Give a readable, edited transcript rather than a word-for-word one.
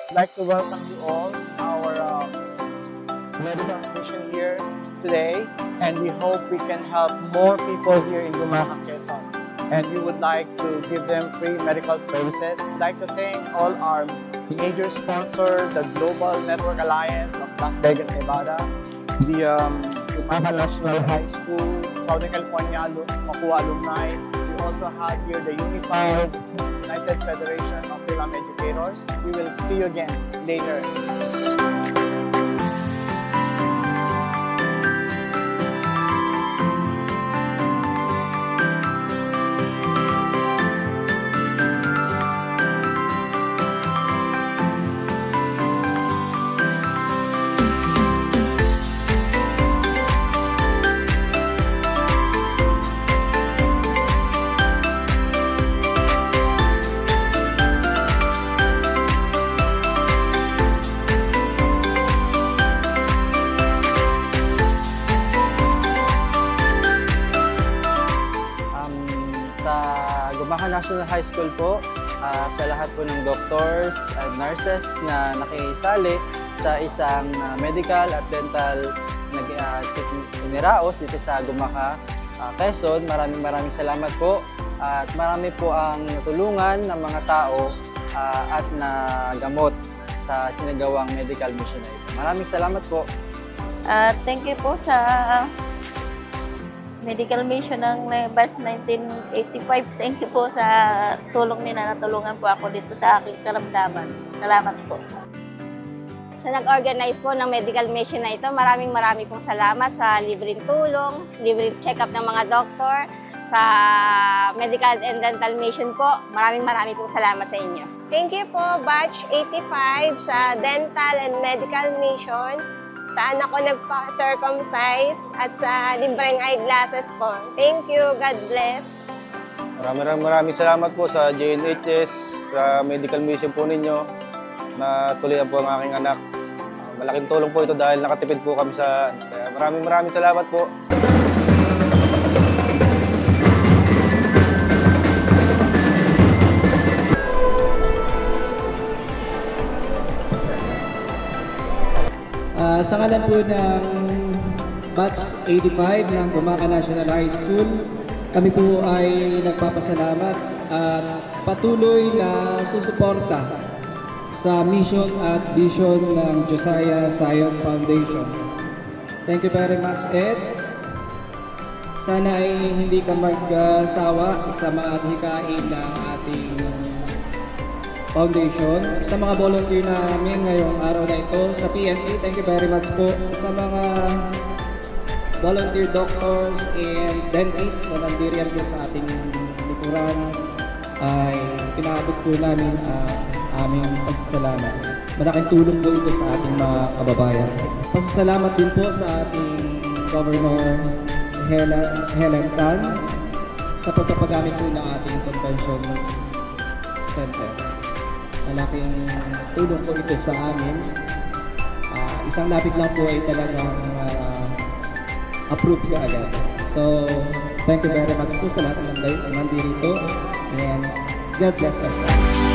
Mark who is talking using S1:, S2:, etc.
S1: I'd like to welcome you all our medical mission here today, and we hope we can help more people here in Gumaca, Quezon. And we would like to give them free medical services. I'd like to thank all our major sponsors, the Global Network Alliance of Las Vegas, Nevada, the Gumaca National High School, Southern California Makua alumni. We also have here the United Federation of Film Educators. We will see you again later.
S2: Sa Gumaca National High School po, sa lahat po ng doctors and nurses na nakisali sa isang medical at dental niraos dito sa Gumaca, Quezon. Maraming salamat po at marami po ang natulungan ng mga tao at nagamot sa sinagawang medical mission na ito. Maraming salamat po.
S3: Thank you po sa medical mission ng batch 1985. Thank you po sa tulong nila. Natulungan po ako dito sa aking karamdaman. Salamat po.
S4: Sa nag-organize po ng medical mission na ito, maraming pong salamat sa libreng tulong, libreng check-up ng mga doktor, sa medical and dental mission po. Maraming pong salamat sa inyo.
S5: Thank you po, Batch 85 sa Dental and Medical Mission. Saan ako nagpa-circumcise at sa libreng eyeglasses po. Thank you. God bless.
S6: Maraming salamat po sa JNHS, sa medical mission po ninyo na tuloyan po ang aking anak. Malaking tulong po ito dahil nakatipid po kami sa... Kaya maraming salamat po.
S7: Sa ngalan po ng Batch 85 ng Gumaca National High School, kami po ay nagpapasalamat at patuloy na susuporta sa mission at vision ng Josiah Zion Foundation. Thank you very much, Ed. Sana ay hindi ka magsawa sa mga hikain ng ating foundation. Sa mga volunteer namin ngayong araw na ito, sa PNP, thank you very much po. Sa mga volunteer doctors and dentists na nandiriyan po sa ating likuran, ay pinaabot po namin aming pasasalamat. Malaking tulong po ito sa ating mga kababayan. Pasasalamat din po sa ating Governor Helen Tan sa pagpapagamit po ng ating convention center. Malaking tulong po ito sa amin. Isang lapit lang po ay talagang approved ka agad. So, thank you very much po sa lahat ng nandirito and God bless us all.